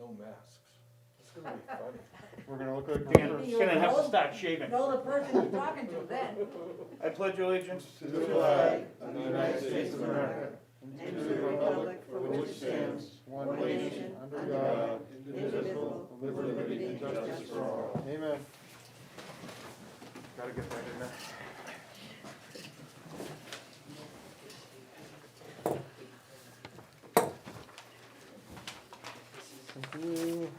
no masks. It's gonna be funny. We're gonna look like Dan, goofers. gonna have to start shaving. Know the person you're talking to then. I pledge allegiance To the flag of the United States of America, and to the republic for which it stands, one nation, under God, indivisible, with liberty and justice for all. Amen. Gotta get that in there. Thank you.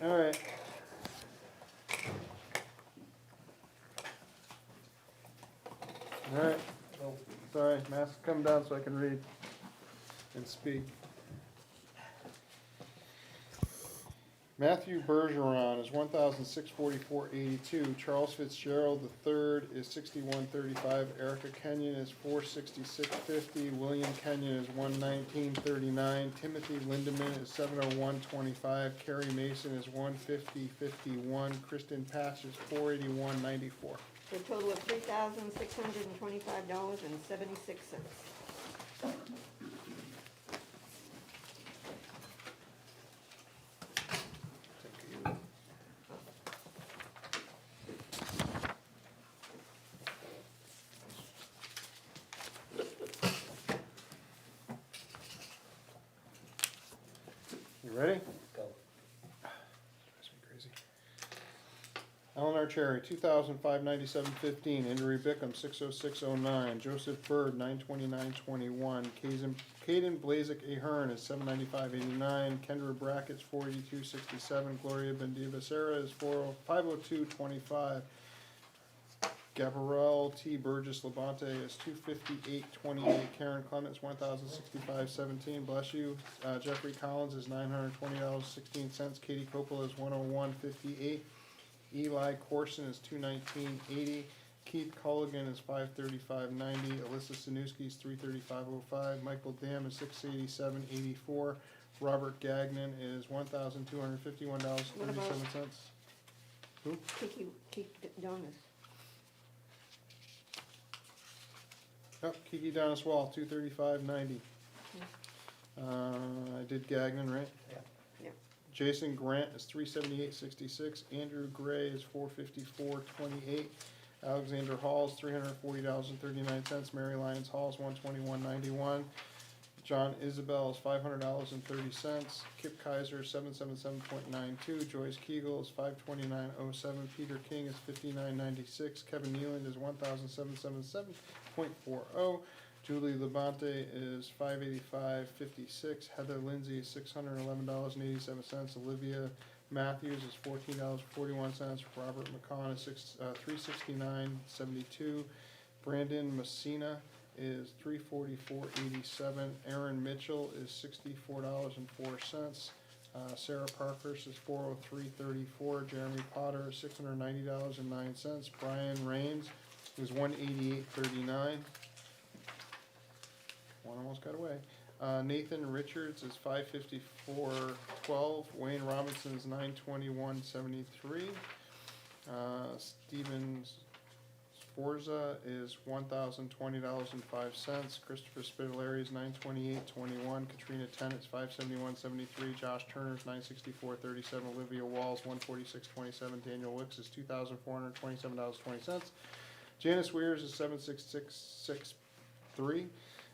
All right. All right. Sorry, mask come down so I can read and speak. Matthew Bergeron is 1,644.82. Charles Fitzgerald III is 61.35. Erica Kenyon is 466.50. William Kenyon is 119.39. Timothy Lindeman is 701.25. Carrie Mason is 150.51. Kristen Patch is 481.94. For a total of $3,625.76. You ready? Go. Drives me crazy. Eleanor Cherry, 2,597.15. Andrew Bickham, 606.09. Joseph Bird, 929.21. Caden Blazik Ahern is 795.89. Kendra Brackett's 482.67. Gloria Bendiva-Serra is 502.25. Gabrielle T. Burgess Labonte is 258.28. Karen Clements 1,065.17. Bless you. Jeffrey Collins is $920.16. Katie Coppola is 101.58. Eli Corson is 219.80. Keith Culligan is 535.90. Alyssa Sanuski is 335.05. Michael Dam is 687.84. Robert Gagnon is $1,251.37. Who? Kiki Donis. Oh, Kiki Donis Wall, 235.90. I did Gagnon, right? Yeah. Yeah. Jason Grant is 378.66. Andrew Gray is 454.28. Alexander Hall is $340.39. Mary Lyons Hall is 121.91. John Isabel is $500.30. Kip Kaiser is 777.92. Joyce Kegel is 529.07. Peter King is 59.96. Kevin Nealand is 1,777.40. Julie Labonte is $585.56. Heather Lindsay is $611.87. Olivia Matthews is $14.41. Robert McCon is $369.72. Brandon Messina is $344.87. Aaron Mitchell is $64.04. Sarah Parkhurst is $403.34. Jeremy Potter is $690.09. Brian Raines is $188.39. One almost got away. Nathan Richards is $554.12. Wayne Robinson is $921.73. Stephen Sforza is $1,020.05. Christopher Spitaleri is $928.21. Katrina Tennant is $571.73. Josh Turner is $964.37. Olivia Walls $146.27. Daniel Wicks is $2,427.20. Janice Weirs is $766.63.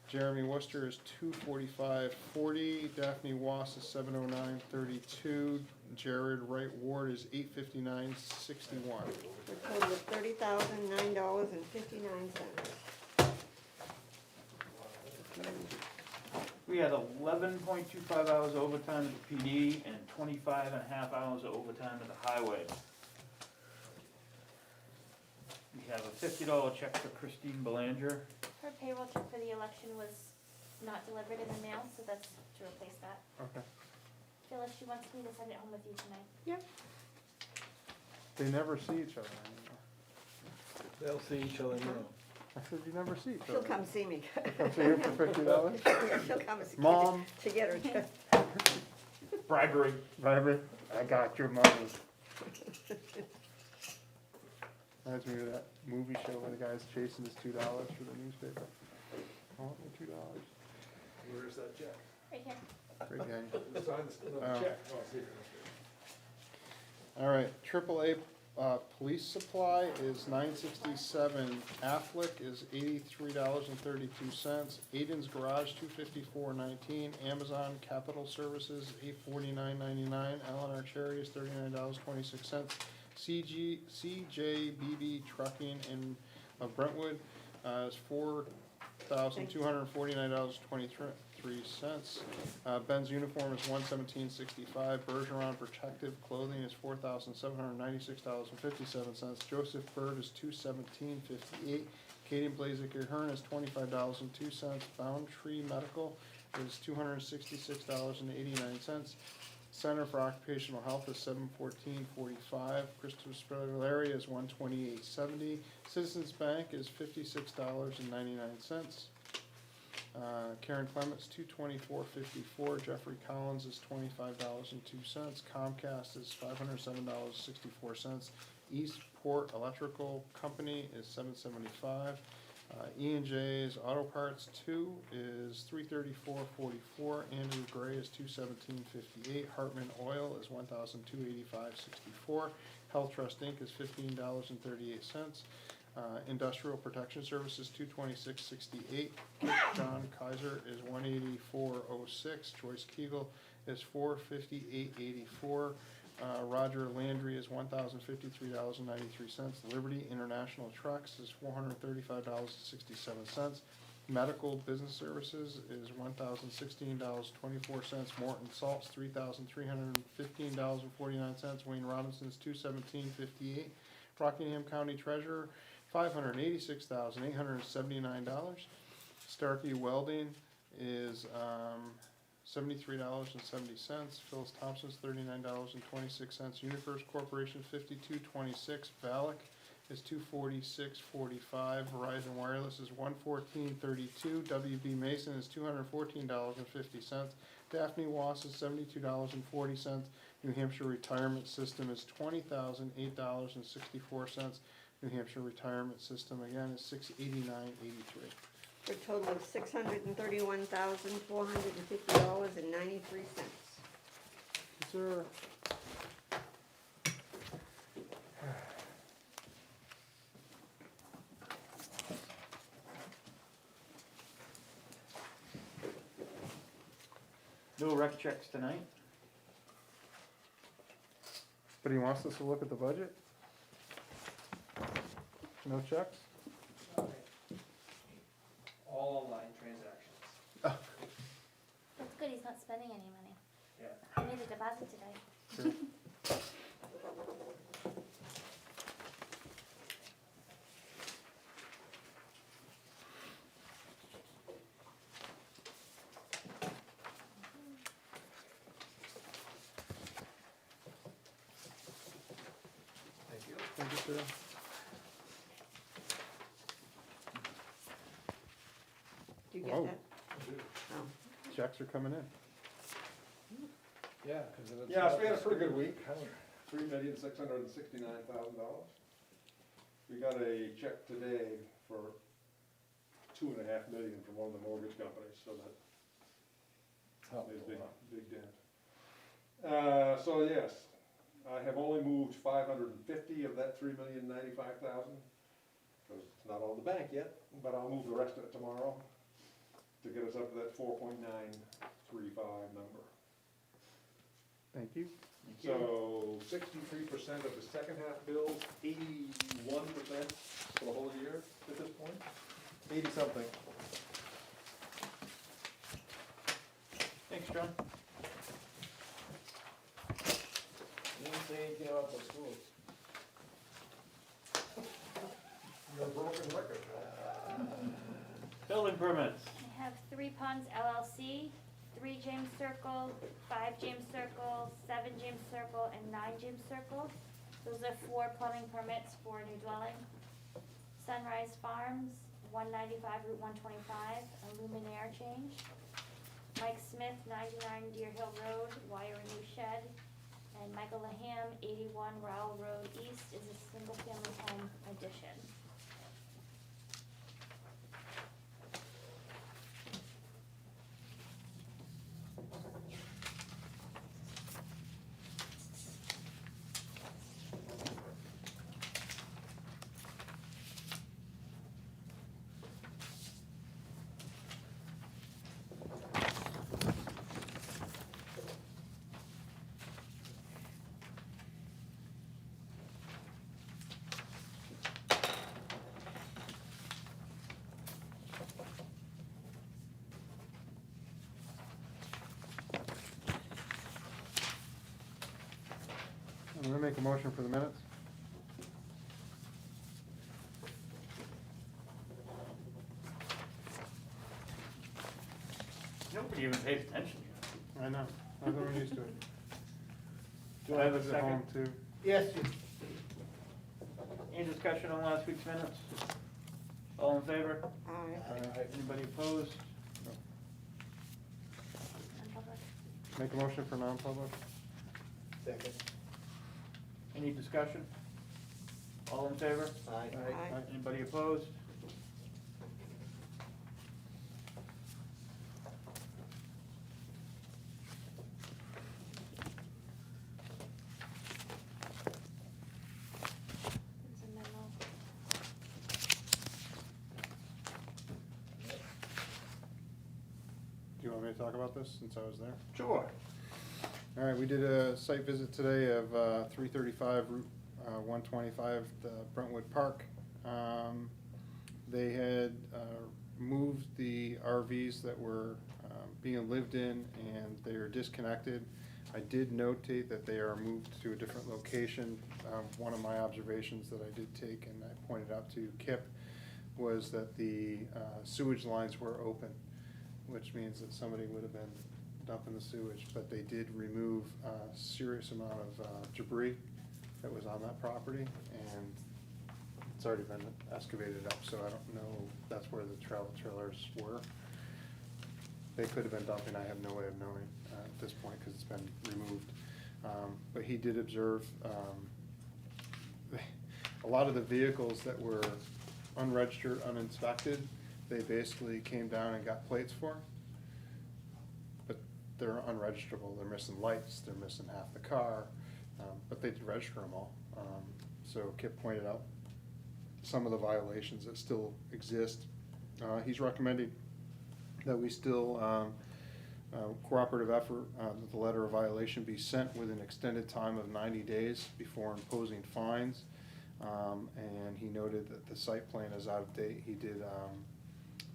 Jeremy Worcester is $245.40. Daphne Wass is $709.32. Jared Wright Ward is $859.61. For a total of $30,009.59. We had 11.25 hours of overtime at the PD and 25.5 hours of overtime at the highway. We have a $50 check for Christine Belanger. Her payroll check for the election was not delivered in the mail, so that's to replace that. Okay. Phyllis, she wants me to send it home with you tonight. They never see each other anymore. They'll see each other now. I said you never see each other. She'll come see me. Come see you for $50? Yeah, she'll come and see me. Mom. To get her check. Bribery. Baby, I got your money. Reminds me of that movie show where the guy's chasing his $2 for the newspaper. I want my $2. Where's that check? Right here. Great gang. Sign this, no, Oh. check. Oh, I see. All right, AAA police supply is $967. Affleck is $83.32. Aiden's Garage $254.19. Amazon Capital Services $849.99. Eleanor Cherry is $39.26. CJBB Trucking in Brentwood is $4,249.23. Ben's Uniform is $117.65. Bergeron Protective Clothing is $4,796.57. Joseph Bird is $217.58. Katie Blaziker Hearn is $25.02. Boundtree Medical is $266.89. Center for Occupational Health is $714.45. Christopher Larry is $128.70. Citizens Bank is $56.99. Karen Clements, $224.54. Jeffrey Collins is $25.02. Comcast is $507.64. Eastport Electrical Company is $775. E&J's Auto Parts 2 is $334.44. Andrew Gray is $217.58. Hartman Oil is $1,285.64. Health Trust Inc. is $15.38. Industrial Protection Services $226.68. John Kaiser is $184.06. Joyce Kegel is $458.84. Roger Landry is $1,053.93. Liberty International Trucks is $435.67. Medical Business Services is $1,016.24. Morton Salts $3,315.49. Wayne Robinson's $217.58. Rockingham County Treasurer $586,879. Starkey Welding is $73.70. Phyllis Thompson's $39.26. Universe Corporation $52.26. Valak is $246.45. Verizon Wireless is $114.32. WB Mason is $214.50. Daphne Wass is $72.40. New Hampshire Retirement System is $20,008.64. New Hampshire Retirement System again is $689.83. For a total of $631,450.93. Is there? No rec checks tonight? But he wants us to look at the budget? No checks? All online transactions. That's good, he's not spending any money. Yeah. I made a deposit today. Sure. Thank you. Thank you, sir. Do you Whoa. get that? Oh. Checks are coming in. Yeah, because it's. Yeah, so we had a pretty good week. Counter. $3,669,000. We got a check today for $2.5 million from one of the mortgage companies, so that Helped made a a lot. big dent. So yes, I have only moved 550 of that $3,095,000, because it's not on the bank yet, but I'll move the rest of it tomorrow to get us up to that 4.935 number. Thank you. So 63% of the second half bills, 81% for the whole year at this point. 80-something. Thanks, John. You didn't say anything about the schools. You're a broken record. Building permits. I have 3 Ponds LLC, 3 James Circle, 5 James Circle, 7 James Circle, and 9 James Circle. Those are 4 plumbing permits for a new dwelling. Sunrise Farms, 195 Route 125, a luminaire change. Mike Smith, 99 Deer Hill Road, wire a new shed. And Michael Laham, 81 Rowell Road East, is a single-family home addition. I'm gonna make a motion for the minutes. Nobody even pays attention. I know, I'm used to it. Do I have a Is it home second? too? Yes. Any discussion on last week's minutes? All in favor? Aye. Anybody opposed? Non-public. Make a motion for non-public? Second. Any discussion? All in favor? Aye. Aye. Anybody opposed? It's a memo. Do you want me to talk about this since I was there? Sure. All right, we did a site visit today of 335 Route 125, the Brentwood Park. They had moved the RVs that were being lived in, and they are disconnected. I did notate that they are moved to a different location. One of my observations that I did take, and I pointed out to Kip, was that the sewage lines were open, which means that somebody would have been dumping the sewage, but they did remove a serious amount of debris that was on that property, and it's already been excavated up, so I don't know if that's where the travel trailers were. They could have been dumping, I have no way of knowing at this point, because it's been removed. But he did observe a lot of the vehicles that were unregistered, uninspected, they basically came down and got plates for. But they're unregisterable, they're missing lights, they're missing half the car, but they did register them all. So Kip pointed out some of the violations that still exist. He's recommending that we still, cooperative effort, that the letter of violation be sent with an extended time of 90 days before imposing fines. And he noted that the site plan is out of date. He did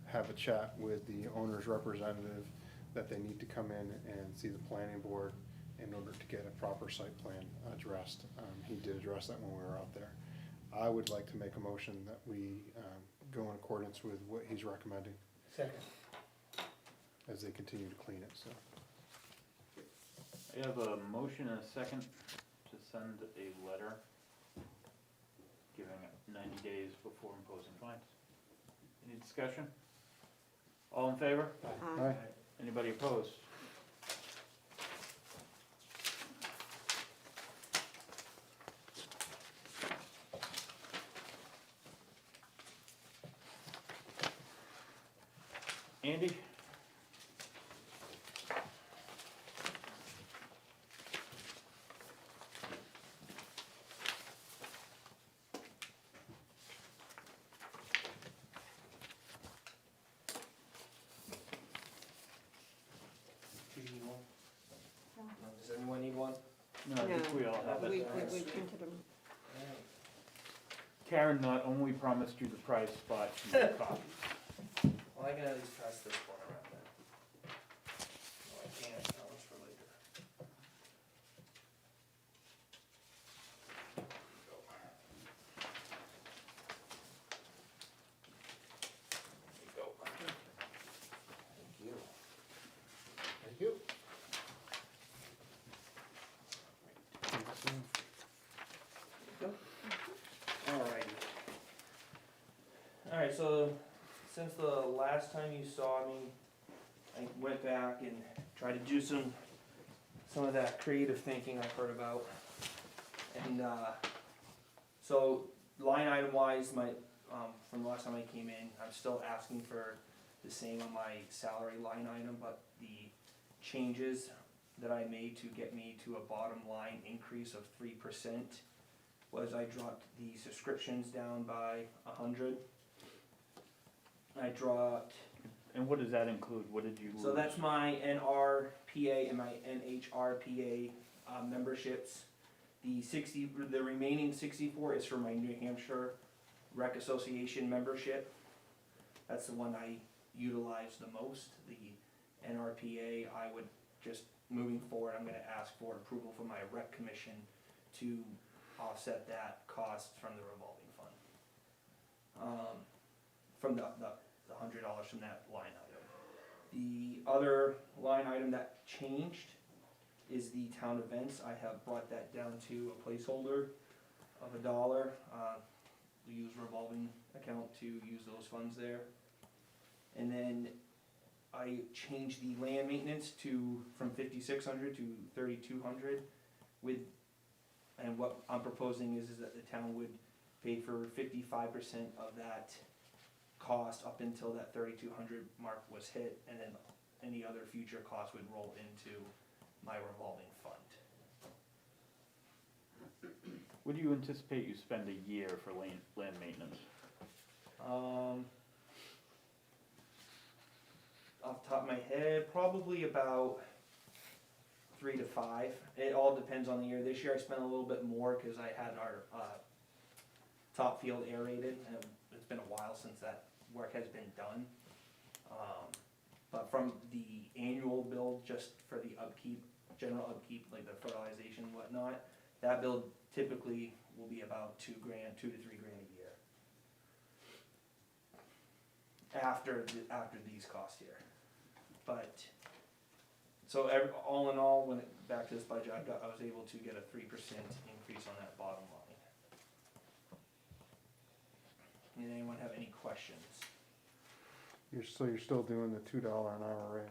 have a chat with the owner's representative that they need to come in and see the planning board in order to get a proper site plan addressed. He did address that when we were out there. I would like to make a motion that we go in accordance with what he's recommending Second. as they continue to clean it, so. I have a motion and a second to send a letter giving it 90 days before imposing fines. Any discussion? All in favor? Aye. Anybody opposed? Andy? Do you need one? No. Does anyone need one? No, I think we all have We it. printed them. Karen not only promised you the price, but she made copies. Well, I can at least pass this one around then. No, I can't, that one's for later. There you go. Thank you. Thank you. Alrighty. Alright, so since the last time you saw me, I went back and tried to do some of that creative thinking I've heard about. And so line item wise, my from the last time I came in, I'm still asking for the same on my salary line item, but the changes that I made to get me to a bottom line increase of 3% was I dropped the subscriptions down by 100. I dropped, And what does that include? What did you lose? so that's my NRPA and my NHRPA memberships. The remaining 64 is for my New Hampshire Rec Association membership. That's the one I utilize the most. The NRPA, I would just, moving forward, I'm gonna ask for approval from my rec commission to offset that cost from the revolving fund. From the $100 from that line item. The other line item that changed is the town events. I have brought that down to a placeholder of $1. We use revolving account to use those funds there. And then I changed the land maintenance from 5,600 to 3,200 and what I'm proposing is that the town would pay for 55% of that cost up until that 3,200 mark was hit, and then any other future costs would roll into my revolving fund. What do you anticipate you spend a year for land maintenance? Off the top of my head, probably about 3 to 5. It all depends on the year. This year I spent a little bit more because I had our top field aerated, and it's been a while since that work has been done. But from the annual build, just for the upkeep, general upkeep, like the fertilization and whatnot, that build typically will be about $2 to $3 grand a year. After these costs here. But, so all in all, when back to this budget, I was able to get a 3% increase on that bottom line. Did anyone have any questions? You're still doing the $2 an hour raise?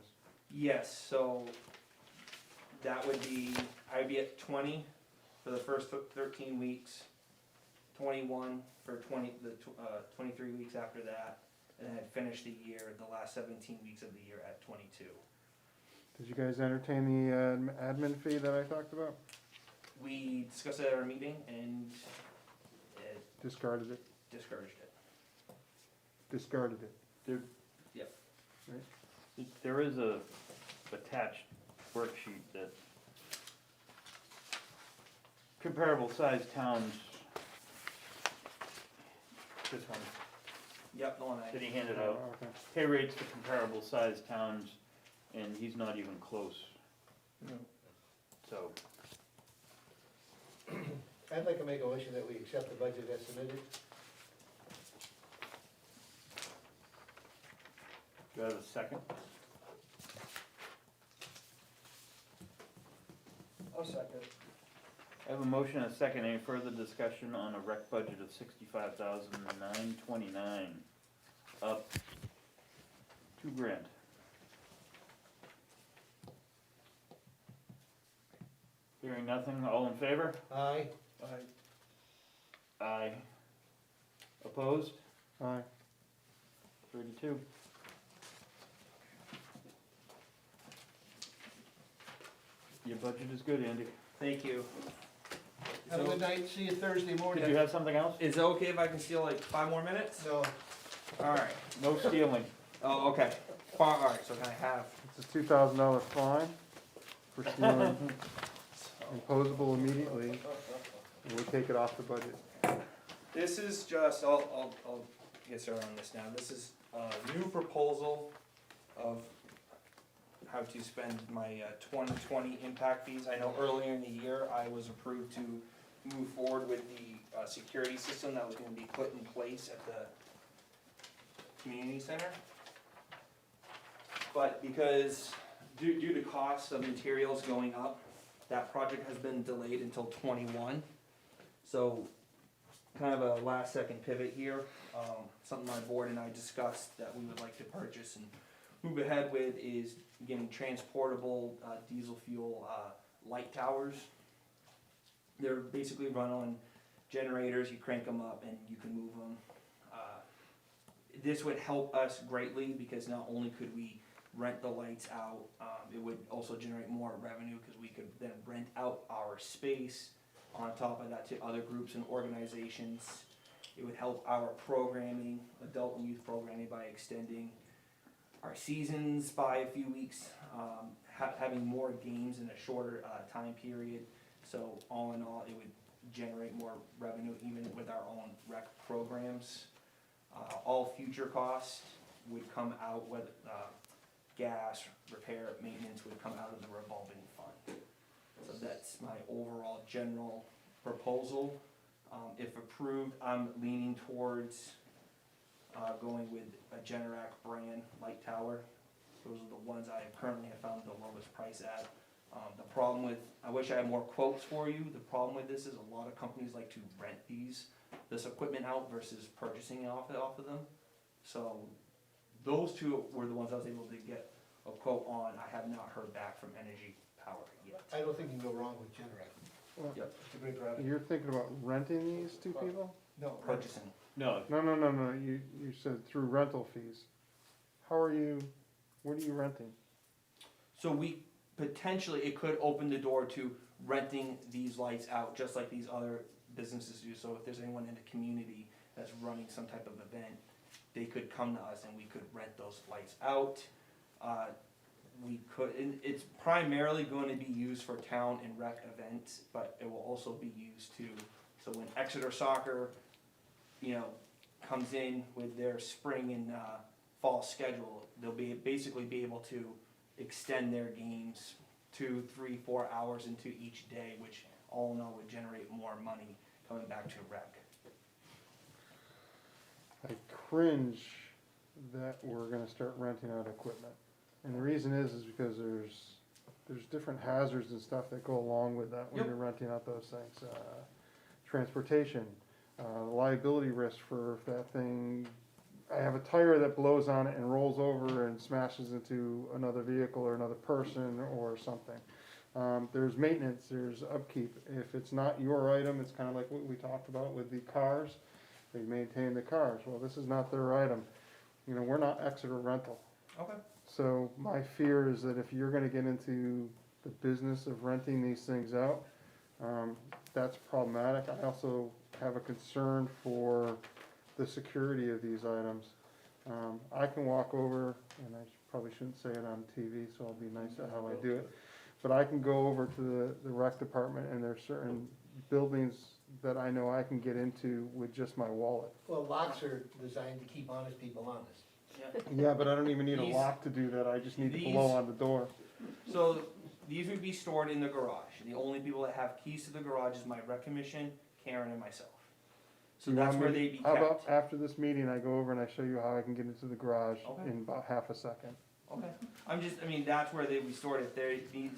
Yes, so that would be, I'd be at 20 for the first 13 weeks, 21 for 23 weeks after that, and I'd finish the year, the last 17 weeks of the year at 22. Did you guys entertain the admin fee that I talked about? We discussed it at our meeting and it Discarded it? discouraged it. Discarded it. There is a attached worksheet that comparable sized towns, this one, Yep, the one that I, he handed Oh, out, okay. pay rates for comparable sized towns, and he's not even close, so. I'd like to make a motion that we accept the budget as submitted. Do I have a second? I'll second. I have a motion and a second. Any further discussion on a rec budget of $65,929, up $2 grand? Hearing nothing, all in favor? Aye. Aye. Opposed? Aye. 32. Your budget is good, Andy. thank you. Have a good night, see you Thursday morning. Did you have something else? Is it okay if I can steal like 5 more minutes? No, Alright, No stealing. oh, okay. Alright, so can I have, It's a $2,000 fine for stealing, imposable immediately, and we take it off the budget. this is just, I'll get started on this now. This is a new proposal of how to spend my 2020 impact fees. I know earlier in the year, I was approved to move forward with the security system that was gonna be put in place at the community center. But because, due to costs of materials going up, that project has been delayed until 21. So, kind of a last second pivot here, something my board and I discussed that we would like to purchase and move ahead with is getting transportable diesel fuel light towers. They're basically run on generators, you crank them up and you can move them. This would help us greatly because not only could we rent the lights out, it would also generate more revenue because we could then rent out our space on top of that to other groups and organizations. It would help our programming, adult and youth programming, by extending our seasons by a few weeks, having more games in a shorter time period. So all in all, it would generate more revenue even with our own rec programs. All future costs would come out, whether gas, repair, maintenance would come out of the revolving fund. So that's my overall general proposal. If approved, I'm leaning towards, going with a Generac brand light tower. Those are the ones I currently have found the lowest price at. The problem with, I wish I had more quotes for you, the problem with this is a lot of companies like to rent this equipment out versus purchasing it off of them. So those two were the ones I was able to get a quote on. I have not heard back from Energy Power yet. I don't think you can go wrong with Generac. Well, Yep. It's a great product. You're thinking about renting these to people? No, Purchasing. No, No, you said through rental fees. What are you renting? So we potentially, it could open the door to renting these lights out, just like these other businesses do. So if there's anyone in the community that's running some type of event, they could come to us and we could rent those lights out. We could, and it's primarily going to be used for town and rec events, but it will also be used to, so when Exeter Soccer, comes in with their spring and fall schedule, they'll basically be able to extend their games 2, 3, 4 hours into each day, which all in all would generate more money coming back to rec. I cringe that we're gonna start renting out equipment. And the reason is because there's different hazards and stuff that go along with that when Yep. you're renting out those things. Transportation, liability risk for if that thing, I have a tire that blows on it and rolls over and smashes into another vehicle or another person or something. There's maintenance, there's upkeep. If it's not your item, it's kind of like what we talked about with the cars. They maintain the cars. Well, this is not their item. We're not Exeter Rental. Okay. So my fear is that if you're gonna get into the business of renting these things out, that's problematic. I also have a concern for the security of these items. I can walk over, and I probably shouldn't say it on TV, so I'll be nice at how I do it. But I can go over to the rec department, and there's certain buildings that I know I can get into with just my wallet. well, locks are designed to keep honest people honest. Yeah, but I don't even need a These- lock to do that, I just need to these- blow on the door. So these would be stored in the garage. The only people that have keys to the garage is my rec commission, Karen, and myself. So You that's want where me- they'd be How about kept. after this meeting, I go over and I show you how I can get into the garage Okay. in about half a second? Okay. That's where they'd be stored. If they need,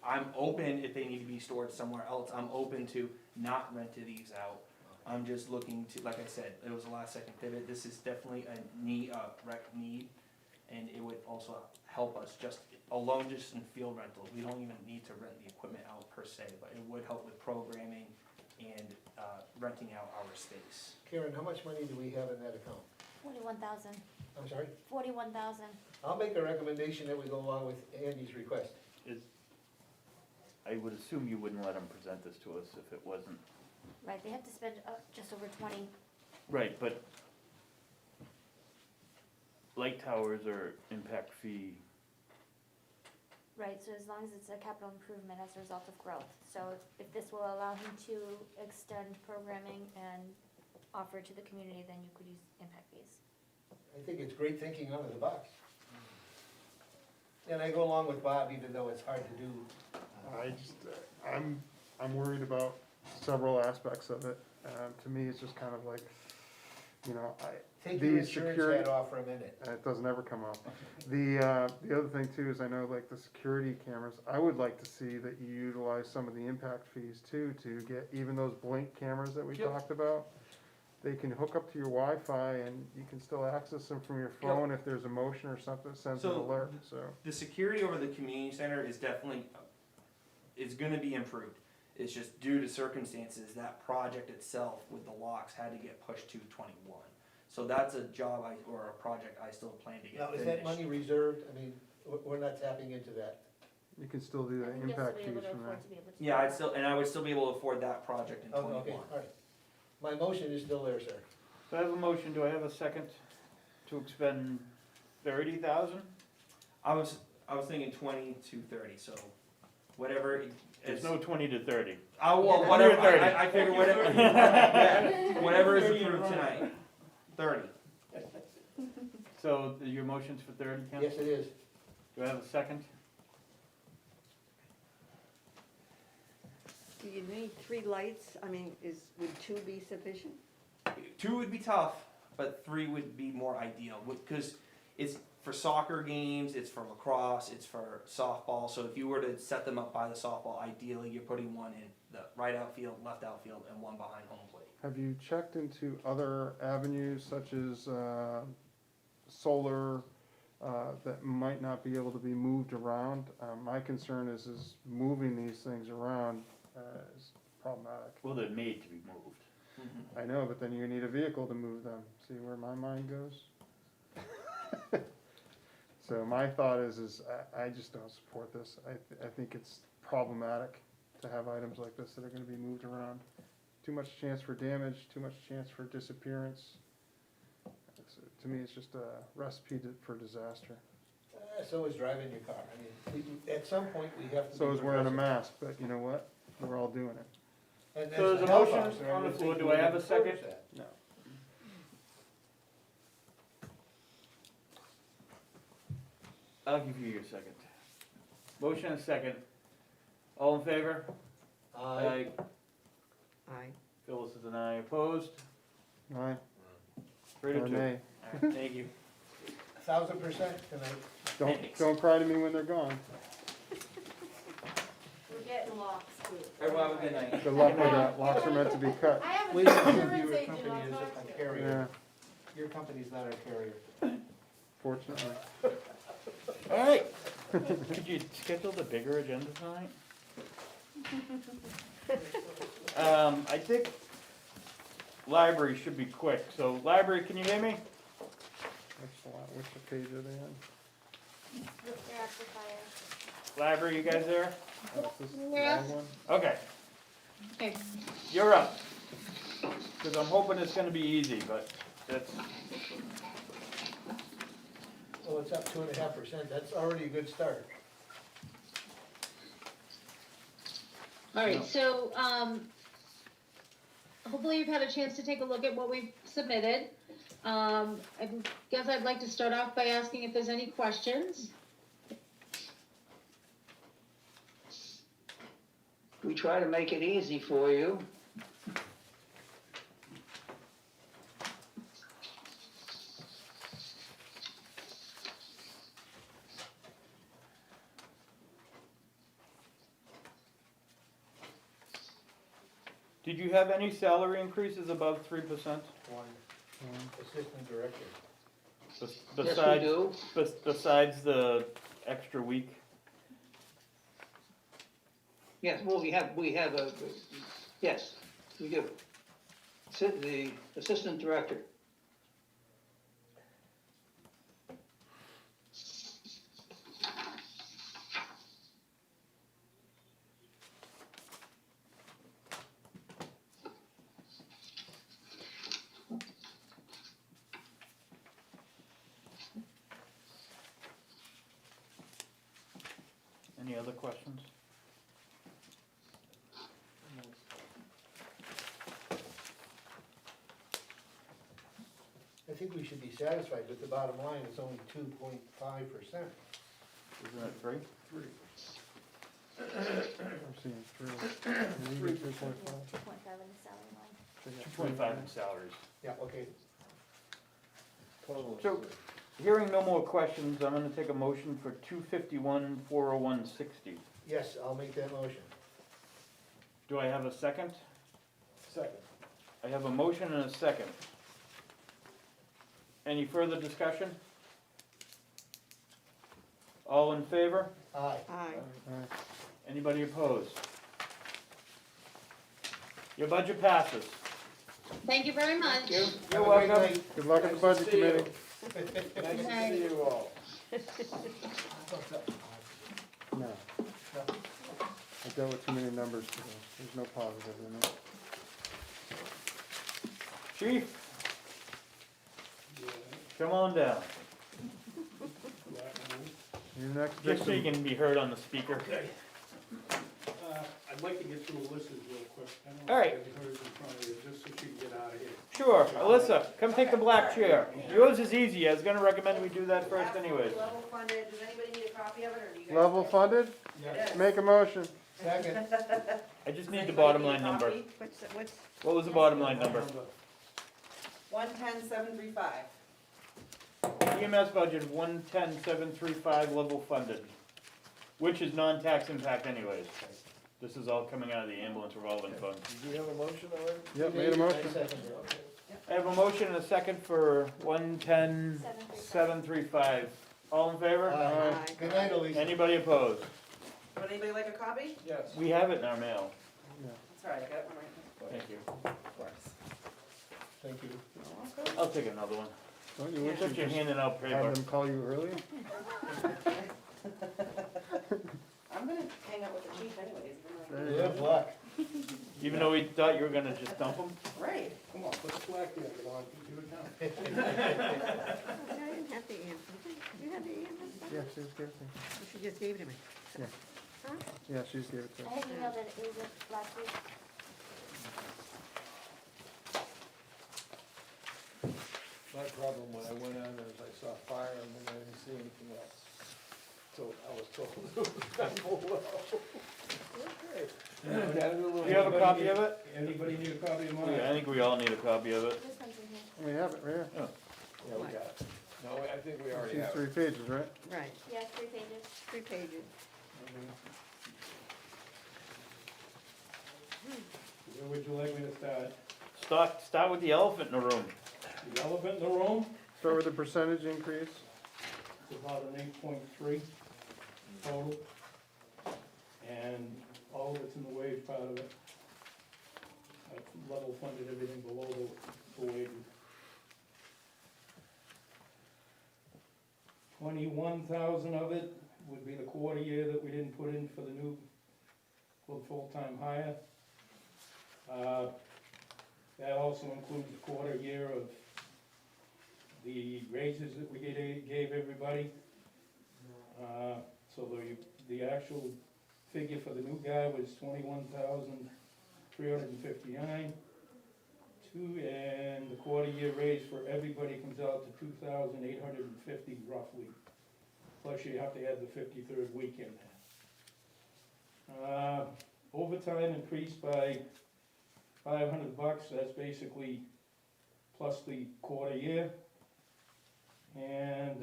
I'm open if they need to be stored somewhere else. I'm open to not renting these out. I'm just looking to, like I said, it was a last second pivot. This is definitely a need, rec need. And it would also help us just in field rental. We don't even need to rent the equipment out per se, but it would help with programming and renting out our space. Karen, how much money do we have in that account? 41,000. I'm sorry? 41,000. I'll make a recommendation that we go along with Andy's request. I would assume you wouldn't let them present this to us if it wasn't. Right, they have to spend just over 20. Right, but light towers are impact fee. Right, so as long as it's a capital improvement as a result of growth. So if this will allow him to extend programming and offer to the community, then you could use impact fees. I think it's great thinking out of the box. And I go along with Bob, even though it's hard to do. I just, I'm worried about several aspects of it. To me, it's just kind of like, Take your these insurance security- hat off for a minute. it doesn't ever come up. The other thing too is I know like the security cameras, I would like to see that you utilize some of the impact fees too, to get even those blink cameras that we Yep. talked about. They can hook up to your Wi-Fi and you can still access them from your phone if there's a motion or something that sends an So- alert, so. The security over the community center is definitely, is gonna be improved. It's just due to circumstances, that project itself with the locks had to get pushed to 21. So that's a job or a project I still plan to Now, get is that finished. money reserved? I mean, we're not tapping into that. You can still do I the think you'll still impact be able fees to from there. afford to be able to. Yeah, I would still be able to afford that project in Oh, 21. okay, all right. My motion is still there, sir. So I have a motion, do I have a second to expend 30,000? I was thinking 20 to 30, so whatever. There's no 20 to 30. Well, Under whatever, 30. I figure whatever, yeah, whatever is approved tonight, 30. So your motion's for 30, Ken? Yes, it is. Do I have a second? Do you need 3 lights? I mean, would 2 be sufficient? 2 would be tough, but 3 would be more ideal, because it's for soccer games, it's for lacrosse, it's for softball, so if you were to set them up by the softball, ideally you're putting one in the right outfield, left outfield, and one behind home plate. Have you checked into other avenues such as solar that might not be able to be moved around? My concern is moving these things around is problematic. Well, they're made to be moved. I know, but then you need a vehicle to move them. See where my mind goes? So my thought is I just don't support this. I think it's problematic to have items like this that are gonna be moved around. Too much chance for damage, too much chance for disappearance. To me, it's just a recipe for disaster. So is driving your car. I mean, at some point, we have to. So be is wearing a progressive. mask, but you know what? We're all doing it. And So as there's a health motion officer, I on the would floor. think Do we I have would a second? encourage that. No. I'll give you your second. Motion and second. All in favor? Aye. Aye. Phyllis is an aye. Opposed? Aye. 3 to 2. Or nay. All right, thank you. 1,000% tonight. Don't cry to me when they're gone. We're getting locks too. Everyone have a good night. Good luck with that. Locks are meant to be cut. I have Wait, an your insurance agent company I'll is talk a to. carrier. Yeah, Your company's not a carrier. fortunately. All right. Could you schedule the bigger agenda tonight? I think library should be quick. So library, can you hear me? Which page are they on? They're at the fire. Library, you guys there? Oh, is this the Yeah. long one? Okay. Okay. You're up. Because I'm hoping it's gonna be easy, but that's, Well, it's up 2.5%. That's already a good start. All right, so, hopefully you've had a chance to take a look at what we've submitted. I guess I'd like to start off by asking if there's any questions. We try to make it easy for you. did you have any salary increases above 3%? One assistant director. Yes, we Besides, do. besides the extra week? Yes, well, we have a, yes, we do. The assistant director. Any other questions? I think we should be satisfied with the bottom line. It's only 2.5%. Isn't it 3? I'm seeing three. 3.5. 2.5 in the salary line. 2.5 in salaries. Yeah, okay. Total. So, hearing no more questions, I'm gonna take a motion for 251, 40160. Yes, I'll make that motion. Do I have a second? Second. I have a motion and a second. Any further discussion? All in favor? Aye. Aye. Anybody opposed? Your budget passes. Thank you very much. You're Have a great welcome. night. Good luck at the budget committee. Good night. you all. No. I dealt with too many numbers today. There's no positive in it. Chief? Come on down, You're next just so you victim. can be heard on the speaker. I'd like to get through Alyssa's real quick. I don't know All right. if you have hers in front of you, just so she can get out of here. Sure, Alyssa, come take the black chair. Yours is easy, I was gonna recommend we do that first anyways. Level funded, does anybody need a copy of it, or do you guys? Level funded? Yes. Make a motion. Second. I just need the bottom line number. What's, What was the bottom line number? 110,735. EMS budget 110,735 level funded, which is non-tax impact anyways. This is all coming out of the ambulance revolving fund. Do you have a motion already? Yep, made a motion. I second it, okay. I have a motion and a second for 110,735. All in favor? Aye. Aye. Good night, Elise. Anybody opposed? Would anybody like a copy? Yes. We have it in our mail. That's all right, I got one right Thank you. here. Of course. Thank you. I'll take another one. Don't you wish you Since you're just handing out paper. had them call you earlier? I'm gonna hang out with the chief anyways. There you Good go. luck. Even though we thought you were gonna just dump them? Right. Come on, put the flag jacket on, do it now. I didn't have the answer. You have the answer? Yeah, she just gave it to me. She just gave it to me. Yeah. Huh? Yeah, she just gave it to I me. had emailed it, it was last week. My problem when I went on is I saw fire and then I didn't see anything else. So I was told it was done well. Okay. Do you have a copy of it? Anybody need a copy of mine? Yeah, I think we all need a copy of it. This one's in here. We have it right here. Yeah, we got it. No, I think we already She's have it. 3 pages, right? Right, Yeah, 3 pages. 3 pages. Where would you like me to start? Start with the elephant in the room. The elephant in the room, Start with the percentage increase. it's about an 8.3 total. And all of it's in the wage part of it. I've level funded everything below the wages. 21,000 of it would be the quarter year that we didn't put in for the new full-time hire. That also includes a quarter year of the raises that we gave everybody. So the actual figure for the new guy was 21,359. And the quarter year raise for everybody comes out to 2,850 roughly. Plus you have to add the 53rd week in there. Overtime increased by $500, that's basically plus the quarter year. And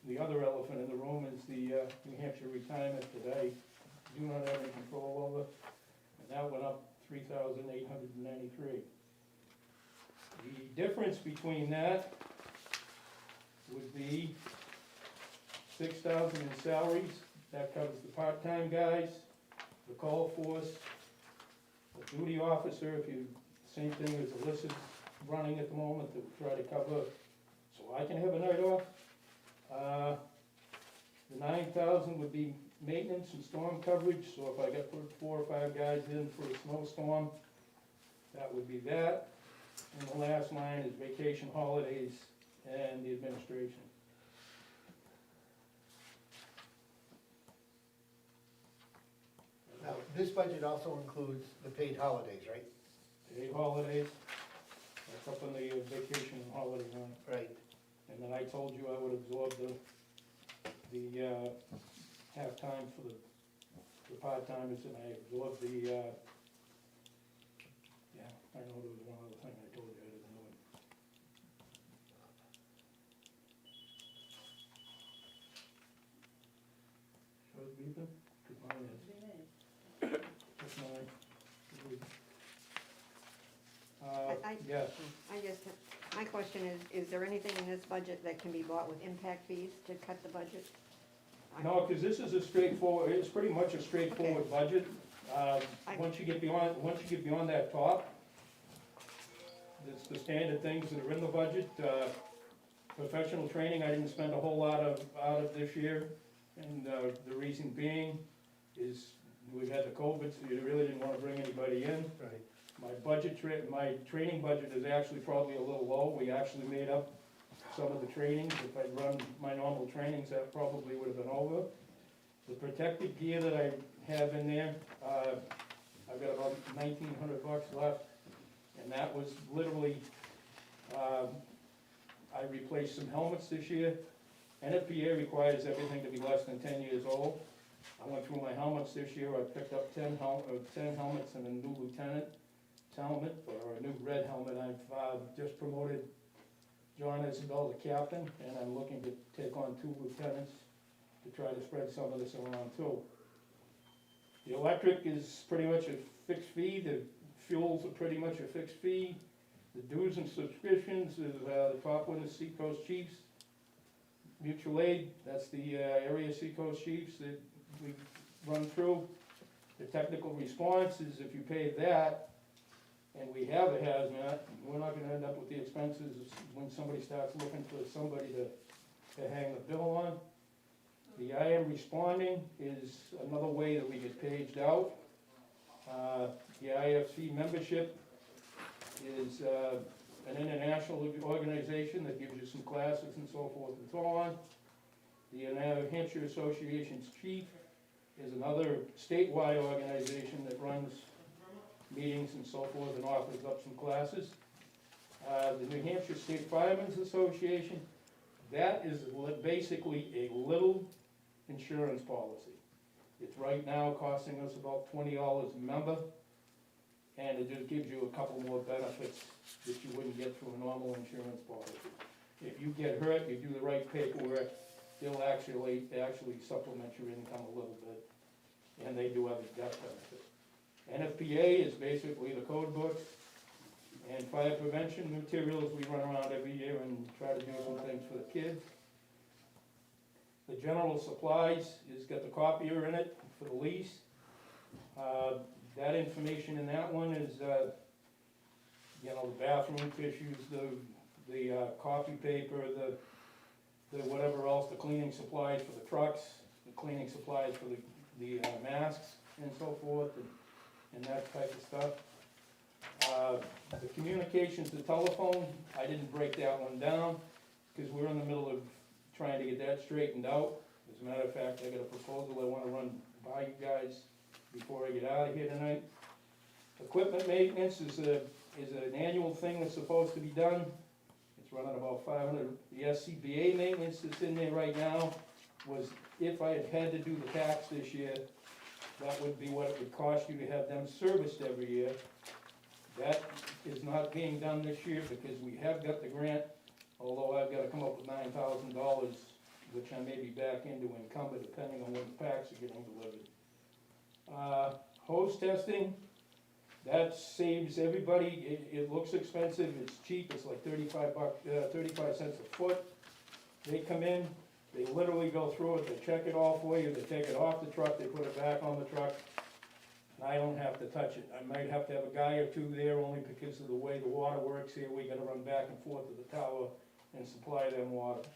the other elephant in the room is the New Hampshire retirement that I do not have any control over. And that went up 3,893. The difference between that would be 6,000 in salaries. That covers the part-time guys, the call force, the duty officer, if you, same thing as Alyssa's running at the moment, to try to cover, so I can have a night off. The 9,000 would be maintenance and storm coverage, so if I got put 4 or 5 guys in for a snowstorm, that would be that. And the last line is vacation, holidays, and the administration. Now, this budget also includes the paid holidays, right? Paid holidays, that's up in the vacation and holiday line. Right. And then I told you I would absorb the half-time for the part-timers, and I absorbed the, yeah, I know there was one other thing I told you I didn't know. Should I leave them? 'Cause mine is. That's mine. I- Yes. I just, my question is there anything in this budget that can be bought with impact fees to cut the budget? No, because this is a straightforward, it's pretty much a straightforward budget. Once you get beyond that top, it's the standard things that are in the budget. Professional training, I didn't spend a whole lot out of this year, and the reason being is we've had the COVID, so you really didn't want to bring anybody in. Right. My training budget is actually probably a little low. We actually made up some of the trainings. If I'd run my normal trainings, that probably would have been over. The protective gear that I have in there, I've got about $1,900 left, and that was literally, I replaced some helmets this year. NFPA requires everything to be less than 10 years old. I went through my helmets this year, I picked up 10 helmets and a new lieutenant's helmet, or a new red helmet. I've just promoted John Isabel to captain, and I'm looking to take on 2 lieutenants to try to spread some of this around too. The electric is pretty much a fixed fee, the fuels are pretty much a fixed fee. The dues and subscriptions is, the top one is Seacoast Chiefs. Mutual aid, that's the area Seacoast Chiefs that we run through. The technical response is if you pay that, and we have a hazmat, we're not gonna end up with the expenses when somebody starts looking for somebody to hang the bill on. The I am responding is another way that we get paged out. The IFC membership is an international organization that gives you some classes and so forth and so on. The New Hampshire Association's chief is another statewide organization that runs meetings and so forth and offers up some classes. The New Hampshire State Firemen's Association, that is basically a little insurance policy. It's right now costing us about $20 a member, and it just gives you a couple more benefits that you wouldn't get through a normal insurance policy. If you get hurt, you do the right paperwork, they'll actually supplement your income a little bit, and they do have a death benefit. NFPA is basically the code books and fire prevention materials. We run around every year and try to do some things for the kids. The general supplies has got the copier in it for the lease. That information in that one is, you know, the bathroom tissues, the coffee paper, the whatever else, the cleaning supplies for the trucks, the cleaning supplies for the masks and so forth, and that type of stuff. The communications, the telephone, I didn't break that one down, because we're in the middle of trying to get that straightened out. As a matter of fact, I got a proposal I wanna run by you guys before I get out of here tonight. Equipment maintenance is an annual thing that's supposed to be done. It's running about 500. The SCBA maintenance that's in there right now was, if I had to do the tax this year, that would be what it would cost you to have them serviced every year. That is not being done this year because we have got the grant, although I've gotta come up with $9,000, which I may be back into encumbered depending on when the packs are getting delivered. Hose testing, that saves everybody. It looks expensive, it's cheap, it's like 35 cents a foot. They come in, they literally go through it, they check it all for you, they take it off the truck, they put it back on the truck, and I don't have to touch it. I might have to have a guy or two there only because of the way the water works here. We gotta run back and forth to the tower and supply them water.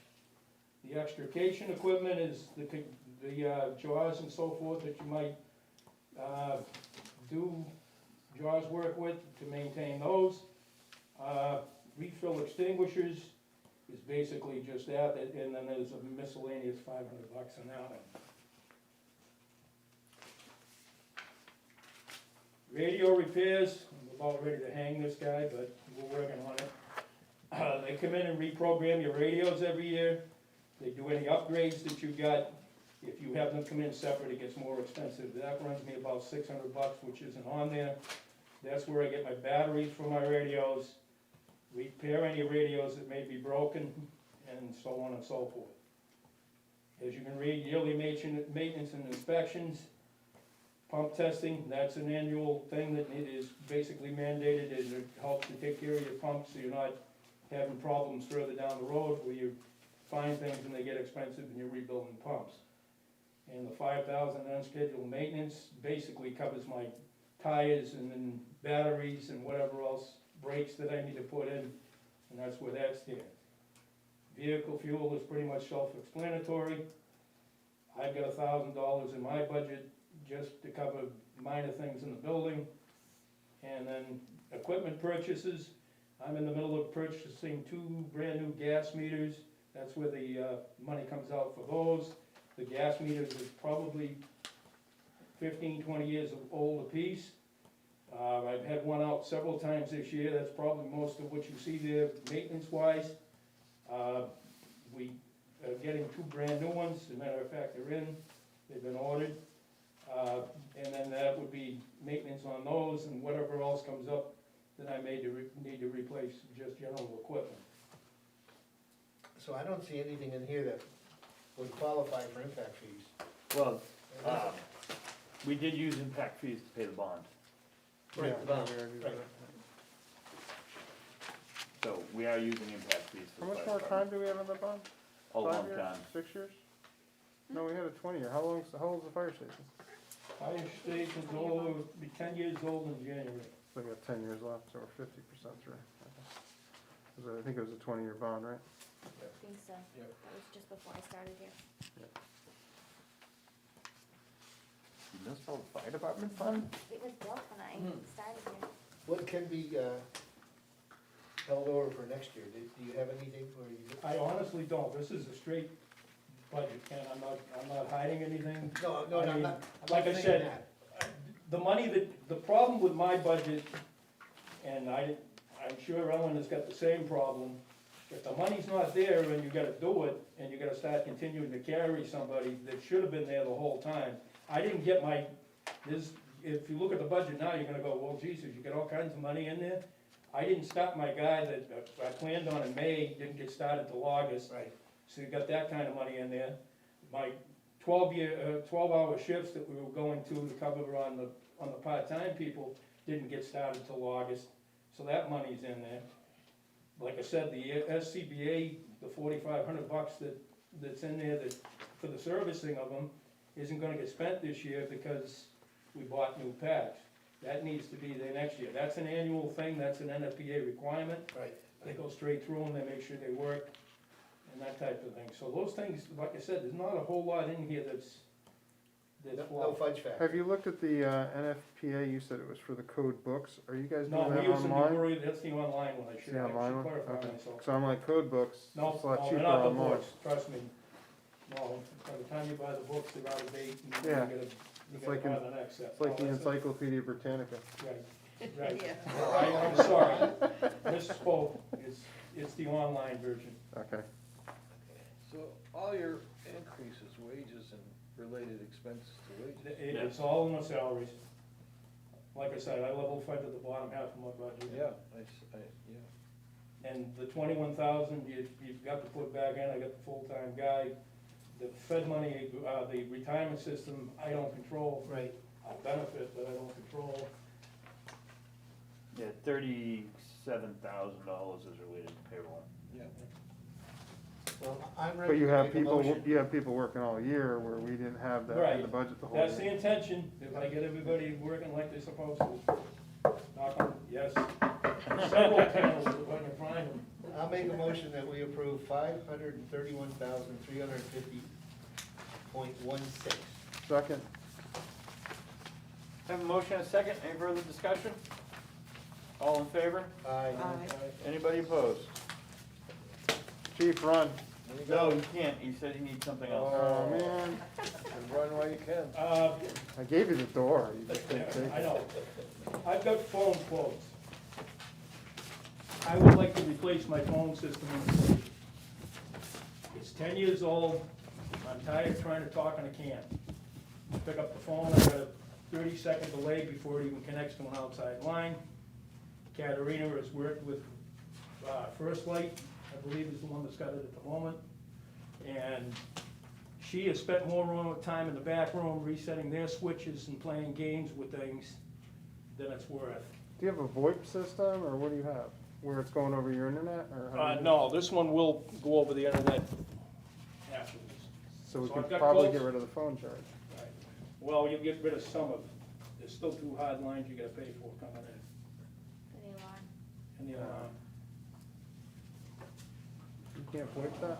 The extrication equipment is the jaws and so forth that you might do jaws work with to maintain those. Refill extinguishers is basically just that, and then there's a miscellaneous $500 on that one. Radio repairs, I'm about ready to hang this guy, but we're working on it. They come in and reprogram your radios every year. They do any upgrades that you've got. If you have them come in separate, it gets more expensive. That runs me about $600, which isn't on there. That's where I get my batteries for my radios, repair any radios that may be broken, and so on and so forth. As you can read, yearly maintenance and inspections, pump testing, that's an annual thing that is basically mandated, and it helps to take care of your pumps so you're not having problems further down the road where you find things and they get expensive and you're rebuilding pumps. And the $5,000 unscheduled maintenance basically covers my tires and then batteries and whatever else, brakes that I need to put in, and that's where that stands. Vehicle fuel is pretty much self-explanatory. I've got $1,000 in my budget just to cover minor things in the building. And then equipment purchases, I'm in the middle of purchasing 2 brand new gas meters. That's where the money comes out for those. The gas meters is probably 15, 20 years old apiece. I've had one out several times this year. That's probably most of what you see there maintenance-wise. We are getting 2 brand new ones. As a matter of fact, they're in. They've been ordered. lines on those, and whatever else comes up that I may need to replace, just general equipment. So I don't see anything in here that would qualify for impact fees. Well, we did use impact fees to pay the bond, Right, the bond, we already did right. it. so we are using impact fees for How the much fire more department. time do we have on the bond? A long 5 years? time. 6 years? No, we had a 20-year. How old's the fire station? Fire station's old, be 10 years old in January. So we got 10 years left, so we're 50% through. Okay. 'Cause I think it was a 20-year bond, right? I think so. Yep. That was just before I started here. Municipal fire department fund? It was built when I started here. What can be held over for next year? Do you have anything where you? I honestly don't, this is a straight budget, Ken, I'm not hiding anything. No, no, I I'm mean, not like I saying said, that. the money the problem with my budget, and I'm sure Ellen has got the same problem, if the money's not there and you gotta do it, and you gotta start continuing to carry somebody that should have been there the whole time, I didn't get if you look at the budget now, you're gonna go, well, Jesus, you got all kinds of money in there. I didn't start my guy that I planned on in May, didn't get started till August. Right. So you got that kind of money in there. My 12-hour shifts that we were going to cover on the part-time people didn't get started till August, so that money's in there. Like I said, the SCBA, the $4,500 that's in there for the servicing of them isn't gonna get spent this year because we bought new packs. That needs to be there next year. That's an annual thing, that's an NFPA requirement. Right. They go straight through them, they make sure they work, and that type of thing. So those things, like I said, there's not a whole lot in here that's No flawed. fudge factor. Have you looked at the NFPA? You said it was for the code books. Are you guys No, doing we that use the online? Newbury, that's the online one, I It's should the online one? clarify Okay. myself. So I'm like, code books, No, it's a lot no, cheaper they're not the online. books, trust me. No, by the time you buy the books, they're out of date, and Yeah. you It's gotta like buy in- the next set. It's like No, the that's not- Encyclopedia Britannica. Right, right. Yeah. I'm sorry, misspoke, it's the online version. Okay. So all your increases, wages and related expenses to wages? It's all in the salaries. Like I said, I level funded the bottom half of my budget. Yeah, yeah. And the 21,000, you've got to put back in, I got the full-time guy. The Fed money, the retirement system, I don't control. Right. I benefit, but I don't control. Yeah, $37,000 is related to payroll. Yeah. Well, I'm But ready you to have make a people, motion. you have people working all year where we didn't have that in Right. the budget the whole That's the year. intention, if I get everybody working like they're supposed to. Knock on, yes. Several towns when you find them. I'll make a motion that we approve $531,350.16. Second. Have a motion and a second, any further discussion? All in favor? Aye. Anybody opposed? Chief, run. No, you can't, he said he needs something else. Oh, man. And run while you can. I gave you the door. You just didn't take I it. know. I've got phone quotes. I would like to replace my phone system in the city. It's 10 years old, I'm tired of trying to talk on a can. I pick up the phone, I got a 30-second delay before it even connects to an outside line. Katerina has worked with First Light, I believe is the one that's got it at the moment. And she has spent more time in the back room resetting their switches and playing games with things than it's worth. Do you have a VoIP system, or what do you have? Where it's going over your internet, or? how do you do No, this one will go over the internet afterwards. it? So we so could I've got probably quotes. get rid of the phone charge. Right. Well, you'll get rid of some of, there's still 2 hard lines you gotta pay for coming in, For the alarm. and the alarm. You can't VoIP that?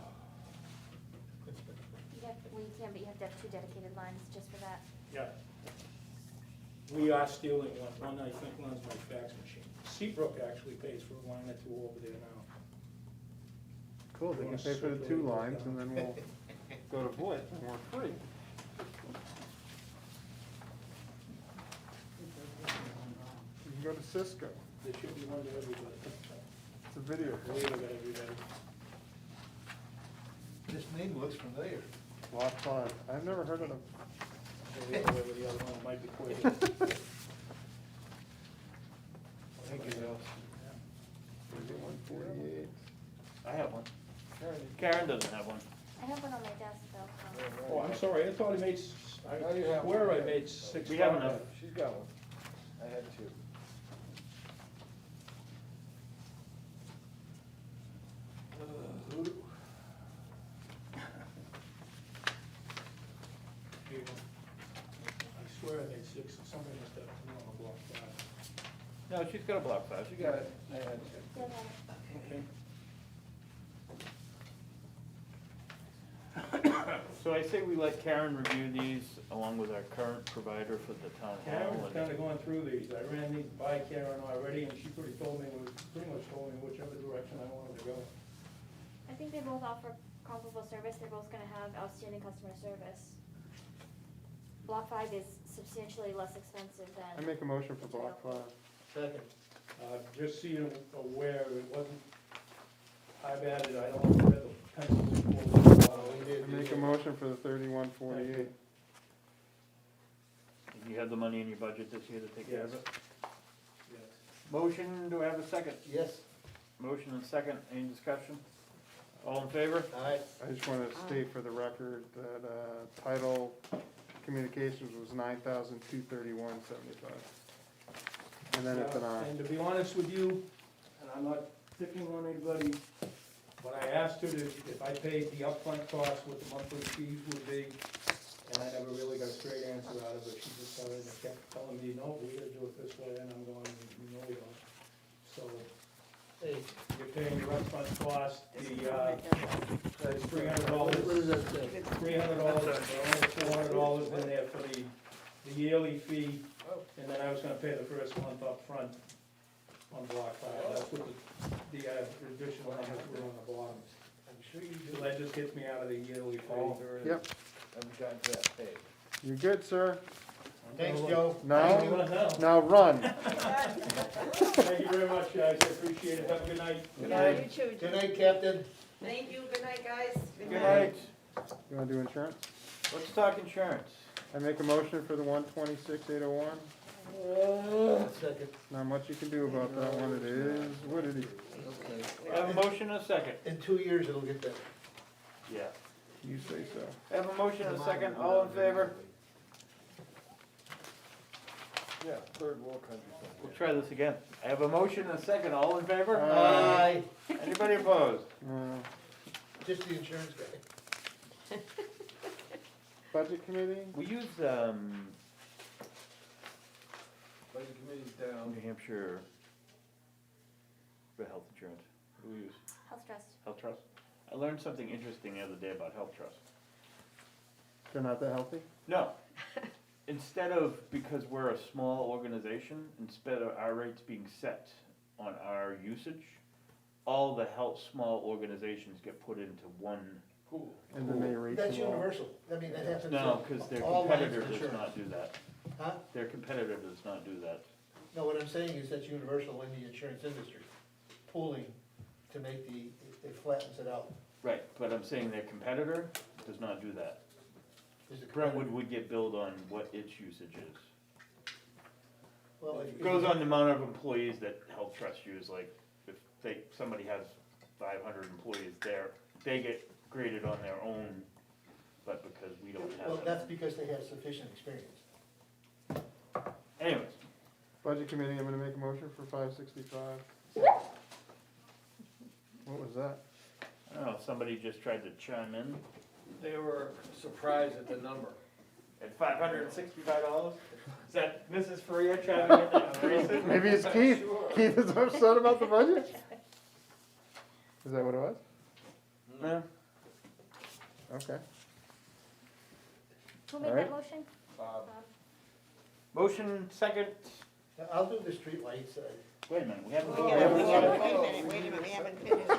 Well, you can, but you have to have 2 dedicated lines just for that. Yeah. We are stealing one I think runs my fax machine. Seabrook actually pays for a line or 2 over there now. Cool, they can pay for the 2 lines, and then we'll go to VoIP, and we're free. You can go to Cisco. There should be one to everybody. It's a video. We got everybody. This name looks familiar. Lot 5. I've never heard of them. Maybe the other one might be quicker. Karen doesn't have one. I have one on my desk though. Oh, I'm sorry, I thought I made, Now you have swear one. I made 6 We have copies. enough. She's got one. I had two. Here you go. I swear I made 6, somebody must have come on block 5. No, she's got a block five. She got it. I had two. Still have it. Okay. So I say we let Karen review these along with our current provider for the town hall. Karen's and- kinda gone through these, I ran these by Karen already, and she pretty much told me whichever direction I wanted to go. I think they both offer comparable service, they're both gonna have outstanding customer service. Block 5 is substantially less expensive I than. make a motion for block 5. Second. Just so you're aware, it wasn't, I added, I don't know where the pencils were. I make a motion for the 3148. You have the money in your budget this year to take care of it? Yes. Motion, do I have a second? Yes. Motion and second, any discussion? All in favor? Aye. I just want to state for the record that title communications was $9,231.75. And then it's an I. And to be honest with you, and I'm not picking on anybody, but I asked her if I paid the upfront cost, what the monthly fees would be, and I never really got a straight answer out of her. She just kept telling me, no, we gotta do it this way, and I'm going, no, we don't. So, Hey, you're paying your upfront cost, that's $300. what does that say? $300, almost $400 in there for the yearly fee, and then I was gonna pay the first month up front on block 5. That's what the additional numbers were on the bottom. I'm sure you So do. that just gets me out of the yearly fee. Yep, I've got that paid. you're good, sir. Thanks, Joe. Now, Now, now run. thank you very much, guys, I appreciate it, have a good night. Yeah, you too. Good night, Captain. Thank you, good night, guys. Good night. You want to do insurance? Let's talk insurance. I make a motion for the 126,801. Second. Not much you can do about that one. It is what it is. Okay. I have a motion and a second. In 2 years, it'll get better. Yeah. You say so. I have a motion and a second, all in favor? Yeah, third world country. We'll try this again. I have a motion and a second, all in favor? Aye. Anybody opposed? Just the insurance guy. Budget committee? We use, Budget committee's down. New Hampshire for health insurance. What do we use? Health Trust. Health Trust? I learned something interesting the other day about Health Trust. They're not that healthy? No. Instead of, because we're a small organization, instead of our rates being set on our usage, all the health small organizations get put into one pool. And then they rate That's them all. universal. I mean, that happens. No, because their all lines of competitor does insurance. not do that. Huh? Their competitor does not do that. No, what I'm saying is that's universal in the insurance industry. Pooling to make it flattens it out. Right, but I'm saying their competitor does not do that. Is it Brentwood would get billed on what its usage is. Well, It goes on the amount of employees that Health Trust use, like, if somebody has 500 employees there, they get graded on their own, but because we don't Well, have that's that. because they have sufficient experience. Anyways, Budget committee, I'm gonna make a motion for 565. What was that? I don't know, somebody just tried to chime in They were surprised at the number. at $565? Is that Mrs. Faria chiming in to increase it? Maybe it's Keith. Keith is upset about the budget? Is that what it was? No. Okay. Who made Alright. that motion? Bob. Motion second, I'll do the streetlights. wait a minute, we haven't. Wait a minute, we haven't finished.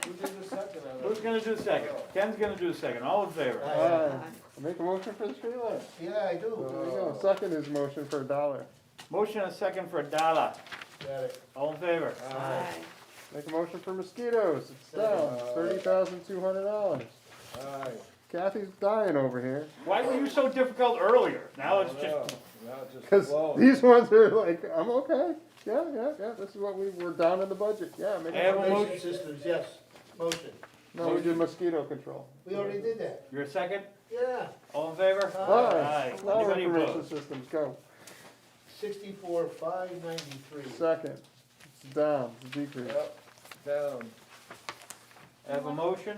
Who did the second on Who's that? gonna do second? Ken's gonna do second, all in favor? I make a motion for the streetlight. Yeah, I There do. we go. Second is motion for $1. Motion and second for $1, Got it. all in favor? Aye. Make a motion for mosquitoes. It's down, $30,200. Aye. Kathy's dying over here. Why were you so difficult earlier? Now it's just, Now it's just Cause flowing. these ones are like, I'm okay. Yeah, this is what we were down in the budget. Yeah, make I have a a motion. Information systems, yes. Motion. No, we did mosquito control. We already did that. You're a second? Yeah, All in favor? Aye. Now Anybody information opposed? systems, go. 64,593. Second, it's down, it's a decrease. Yep, down. I have a motion,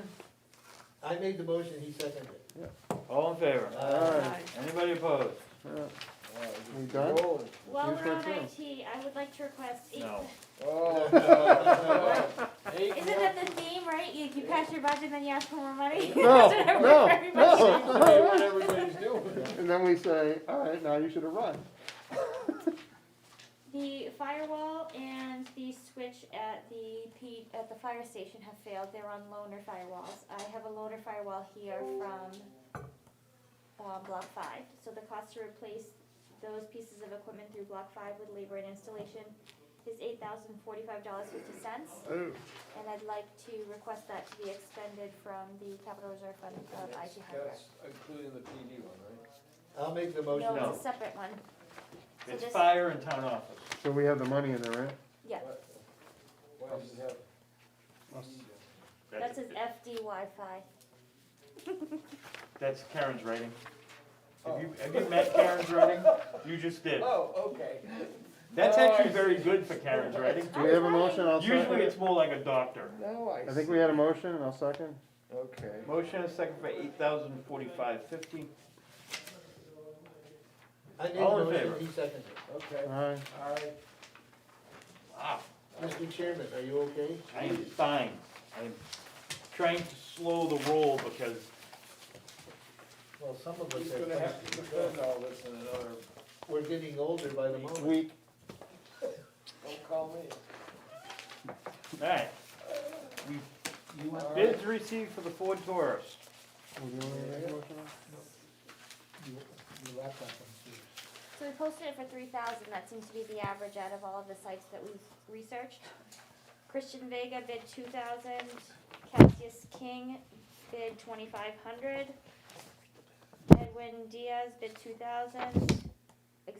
I made the motion, he seconded it. all in favor? Aye. Anybody opposed? Yeah. We We done? rolling. While Use we're on my phone. IT, I would like to request eight. No. Oh, no. Eight Isn't more. that the theme, right? You pass your budget, then you ask for more money? No, That's what I no, want for everybody. Seems to be what no. everybody's doing. And then we say, all right, now you should have run. The firewall and the switch at the fire station have failed. They're on loaner firewalls. I have a loaner firewall here from Block 5. So the cost to replace those pieces of equipment through Block 5 with labor and installation is $8,045.50. Oh. And I'd like to request that to be expended from the capital reserve fund of IT hardware. That's including the PD one, right? I'll make the motion. No, No. it's a separate one. So It's this- fire and town office. So we have the money in there, right? Yeah, Why does it have? that says FD Wi-Fi. That's Karen's writing. Have you met Karen's writing? You just did. Oh, okay. That's Oh, actually I very see. good for Karen's writing. Do we have a motion? I'll second Usually it's it. more like a doctor. Now I see. I think we had a motion, and I'll second. Okay. Motion and a second for $8,045.50. I made the All in motion, favor? he seconded it. Okay, Aye. all right. Wow, Mr. Chairman, are you okay? I am fine. I'm trying to slow the roll because Well, some of us He's have gonna have to things to defend do. all this in another, We're getting older by the moment. Week. don't call me. Alright, All bids received for the Ford Taurus. Well, do you wanna make a motion on Your laptop upstairs. So we posted it for 3,000. That seems to be the average out of all of the sites that we've researched. Christian Vega bid 2,000. Cassius King bid 2,500. Edwin Diaz bid 2,000.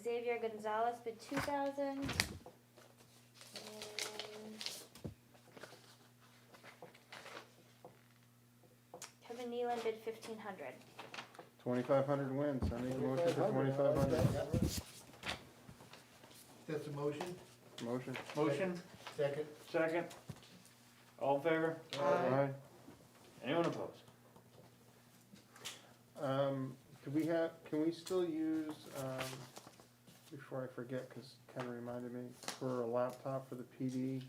Xavier Gonzalez bid 2,000. And Kevin Nealon bid 1,500. 2,500 wins, I make a motion for 2,500. That's a motion? Motion. Motion, Second? second. All in favor? Aye. Anyone opposed? Can we still use, before I forget, cause Ken reminded me, for a laptop for the PD,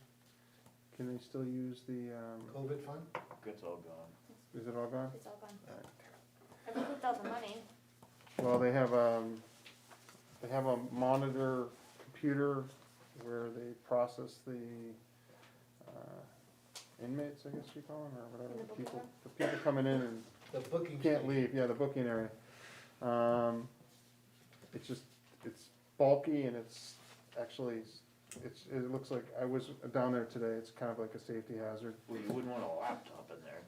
can they still use the, COVID fund? It's all gone. is it all gone? It's all gone. Alright. I recouped all the money. Well, they have a monitor computer where they process the, inmates, I guess you call them, or whatever, In the the people, booking the people coming in and The booking. can't station. leave, yeah, the booking area. It's just, it's bulky and it's actually, it looks like, I was down there today, it's kind of like a safety hazard. Well, you wouldn't want a laptop in there.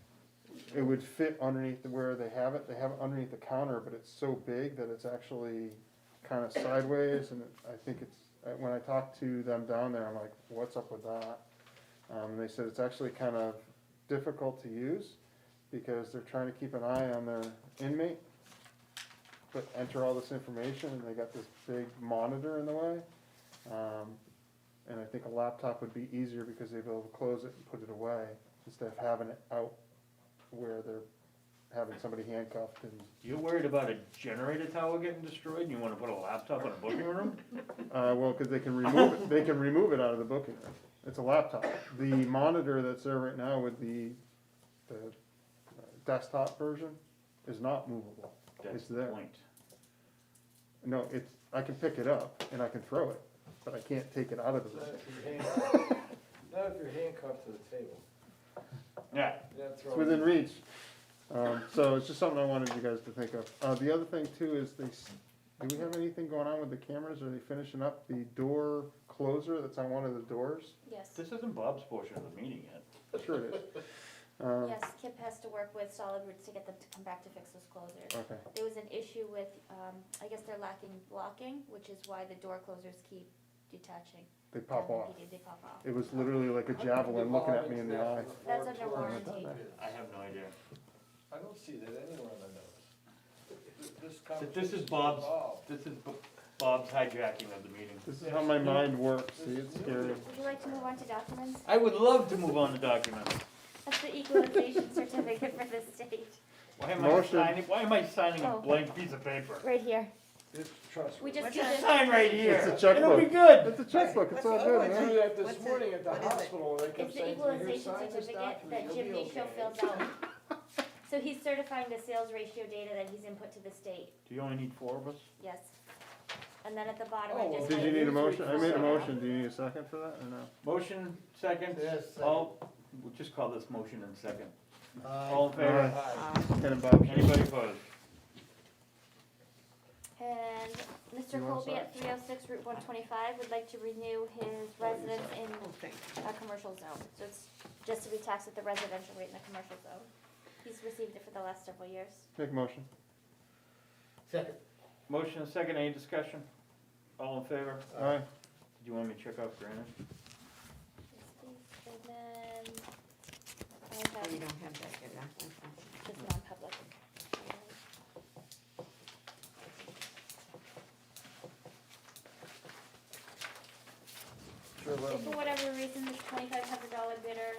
It would fit underneath where they have it underneath the counter, but it's so big that it's actually kind of sideways, and I think when I talked to them down there, I'm like, what's up with that? And they said it's actually kind of difficult to use, because they're trying to keep an eye on their inmate, but enter all this information, and they got this big monitor in the way. And I think a laptop would be easier because they'd be able to close it and put it away, instead of having it out where they're having somebody handcuffed and, You're worried about a generator tower getting destroyed and you wanna put a laptop in a booking room? well, cause they can remove it out of the booking room. It's a laptop. The monitor that's there right now with the desktop version is not movable. That's It's the there. point. No, I can pick it up and I can throw it, but I can't take it out of the Not room. if you're handcuffed, not if you're handcuffed to the table. Yeah, You have to It's throw within it. reach. So it's just something I wanted you guys to think of. The other thing too is do we have anything going on with the cameras? Are they finishing up the door closer that's on one of the doors? Yes. this isn't Bob's portion of the meeting yet. Sure it is. Yes, Kip has to work with Solid Roots to get them to come back to fix those closers. Okay, There was an issue with, I guess they're lacking blocking, which is why the door closers keep detaching. They pop and off. They pop off. It was literally like a javelin looking at me in the eye. That's under warranty. I have no idea. I don't see that anywhere on the notes. This This is conversation's Bob's, involved. this is Bob's hijacking of the meeting. This is how my mind works, see, it's scary. Would you like to move on to documents? I would love to move on to documents. That's the equalization certificate for the state, Why am I Motion. signing a Oh. blank piece of paper? right here. It's trustworthy. We just What's did that? this. Sign right here. It's a checkbook. It'll be good. It's a checkbook, it's all I good, went through man. that this What's it? morning at the What is it? hospital, they kept It's the saying to me, here, equalization sign this certificate document, that you'll Jim be Nisho okay. fills out. So he's certifying the sales ratio data that he's input to the state, Do you only need 4 of us? yes. And then at the bottom, Oh, I well, just. Did you had- need a motion? I made a motion, do you need a second for that, or no? Motion, second? Yes, second. All, we'll just call this motion and second. Aye. All in favor? Aye. Ken and Bob. Anybody opposed? And Mr. You want Colby at 306 Route 125 would like to renew his residence in Oh, thank you. a commercial zone. So it's just to be taxed at the residential rate in the commercial zone. He's received it for the last several years. Make a motion. Second. Motion and second, any discussion? All in favor? Aye. Did you want me to check off drainage? Yes, please. And then I Oh, have you don't have that yet, that's fine. this non-public. Sure, let If 'em for whatever reason this $2,500 bidder,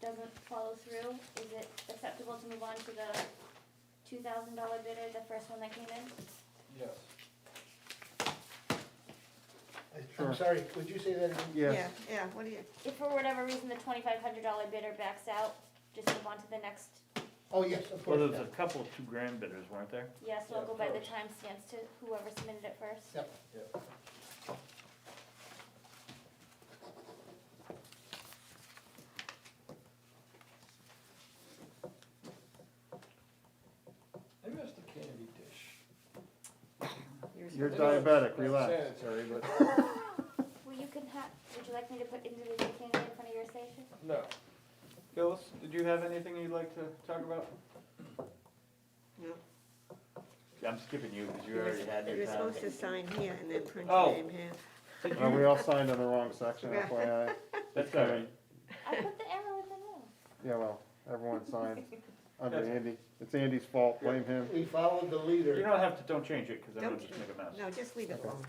doesn't follow through, is it acceptable to move on to the $2,000 bidder, the first one that came in? Yes. Sure. I'm sorry, would you say that again? Yes. Yeah, what do you, If for whatever reason the $2,500 bidder backs out, just move on to the next, Oh, yes, of Well, course. there was a couple of 2 grand bidders, weren't there? yes, so I'll Yeah, go by the first. timestamps to whoever submitted it first. Yep. I missed a candy dish. You're I know it's diabetic, not relax. sanitary, but, Well, you can have, would you like me to put individual candy in front of your station? no. Phyllis, did you have anything you'd like to talk about? no. I'm skipping you because you already had your You're time. supposed to sign here and then print Oh. your name here. Did Oh, you- we all signed on the wrong section, Yeah. FYI. That's all right. I put the arrow in the middle. Yeah, well, everyone signed under Andy. It's Andy's fault, blame him. We followed the You leader. don't have to, don't change it because then we'll Don't just make a mess. No, just leave it Okay. alone.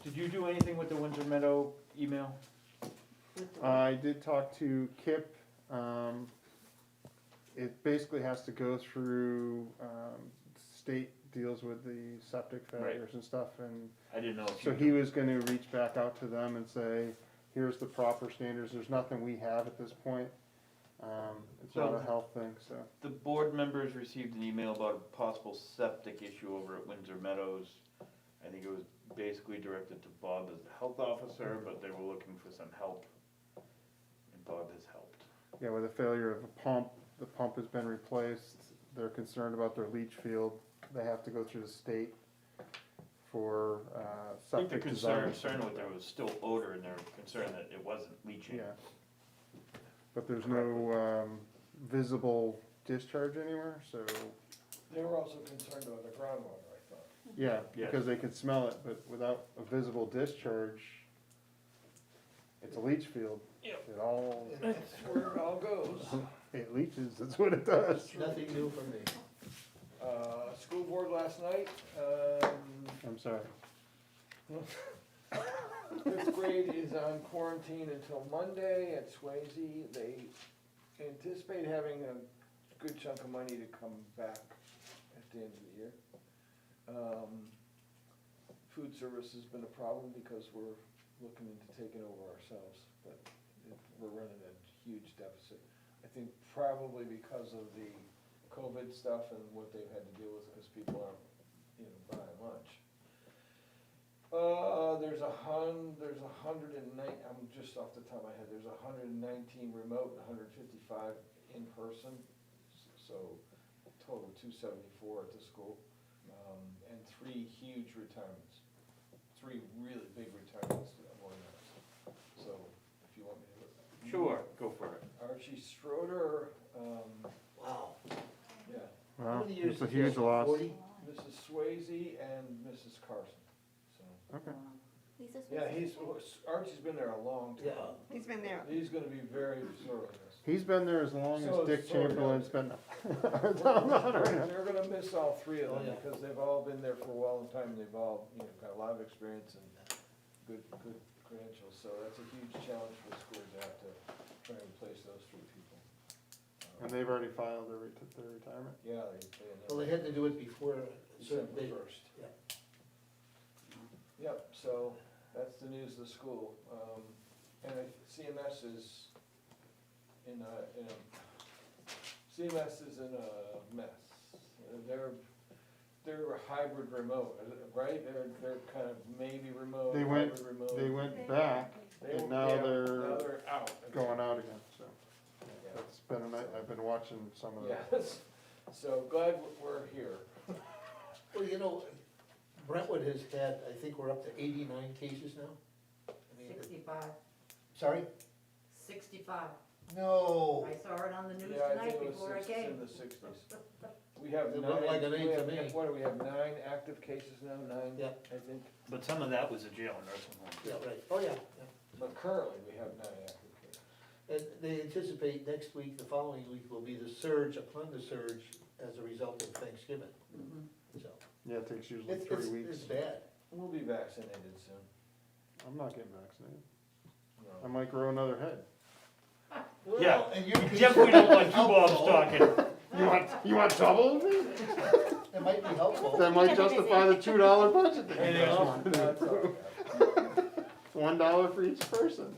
Did you do anything with the Windsor Meadow email? I did talk to Kip. It basically has to go through, state deals with the septic failures and stuff, and I didn't know if so you. he was gonna reach back out to them and say, here's the proper standards, there's nothing we have at this point. It's not a health thing, so. The board members received an email about a possible septic issue over at Windsor Meadows. I think it was basically directed to Bob as the health officer, but they were looking for some help. And Bob has helped. Yeah, with the failure of a pump, the pump has been replaced, they're concerned about their leach field, they have to go through the state for, I think they're septic design. concerned with there was still odor and they're concerned that it wasn't leaching. Yeah. But there's no, visible discharge anywhere, so, They were also concerned about the groundwater, I thought. yeah, Yes. because they can smell it, but without a visible discharge, it's a leach field. Yep. It all, That's where it all goes. it leaches, that's what it does. Nothing new for me. School board last night, I'm sorry. fifth grade is on quarantine until Monday at Swayze. They anticipate having a good chunk of money to come back at the end of the year. Food service has been a problem because we're looking into taking over ourselves, but we're running a huge deficit. I think probably because of the COVID stuff and what they've had to deal with, because people aren't, buying lunch. There's 109, I'm just off the top of my head, there's 119 remote and 155 in person, so total 274 at the school, and 3 huge retirements, 3 really big retirements that I've organized. So if you want me to. Sure, go for it. Archie Stroder, Wow. yeah, Well, How many years it's a is huge this? loss. 40? Mrs. Swayze and Mrs. Carson. So so. Okay. Lisa's. Yeah, Archie's been there a long time. Yeah. He's been there. He's gonna be very sorely missed. He's been there as long So as Dick sorry, Chamberlain's been. They're gonna miss all three of them, Oh, yeah. because they've all been there for a while in time, they've all, got a lot of experience and good credentials, so that's a huge challenge for the school to have to try and replace those three people. And they've already filed their retirement? Yeah, Well, they had to do it before a certain December date. first. Yeah. Yep, so that's the news of the school. And CMS is CMS is in a mess. They're a hybrid remote, right? They're kind of maybe remote, They hybrid remote. went back, and now now they're they're out. going out again, so. Yeah. That's been, I've been watching some of that. Yes, so glad we're here. Well, Brentwood has had, I think we're up to 89 cases now. I mean, 65, Sorry? 65. No. I saw it on the news Yeah, I tonight think it was before I it's came. in the sixties. We have It nine, looked like an eight to we me. have, what do we have, 9 active cases now, 9, Yeah. I think? But some of that was a jail nursing home. Yeah, right. Oh, yeah. But currently, we have 9 active cases. And they anticipate next week, the following week will be the surge upon the surge as a result of Thanksgiving. So, Yeah, it takes usually it's 3 weeks. bad. We'll be vaccinated soon. I'm not getting vaccinated. I No. might grow another head. Yeah. Well, and you Definitely don't want two Bobs talking. You want double of me? It might be helpful. That might justify the $2 budget that you Anything guys else? wanted to That's all approve. I got. $1 for each person.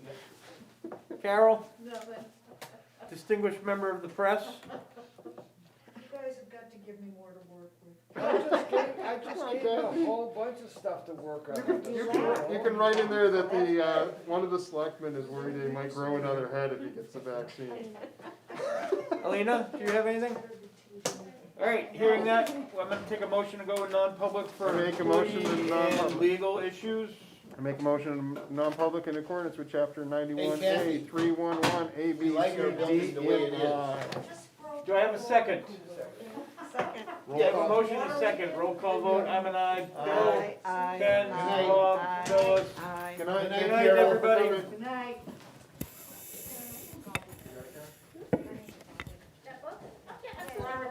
Carol, Nothing. distinguished member of the press? You guys have got to give me more to work with. I just gave you a whole bunch of stuff to work on. You can write in there that one of the selectmen is worried he might grow another head if he gets the vaccine. Alina, do you have anything? All right, hearing that, I'm gonna take a motion to go in non-public for I make a motion in employee and non-public. legal issues. I make a motion non-public in accordance with chapter 91A, Kathy. 311, A, B, We like C, our D, building the way it and is. I. Do I have a second? Second. I have a motion and a second, roll call vote, I'm an aye. Bill, Aye, Ken, aye, Bob, aye, Phyllis. aye. Good night, Good night, take Good night, care, all, for everybody. coming.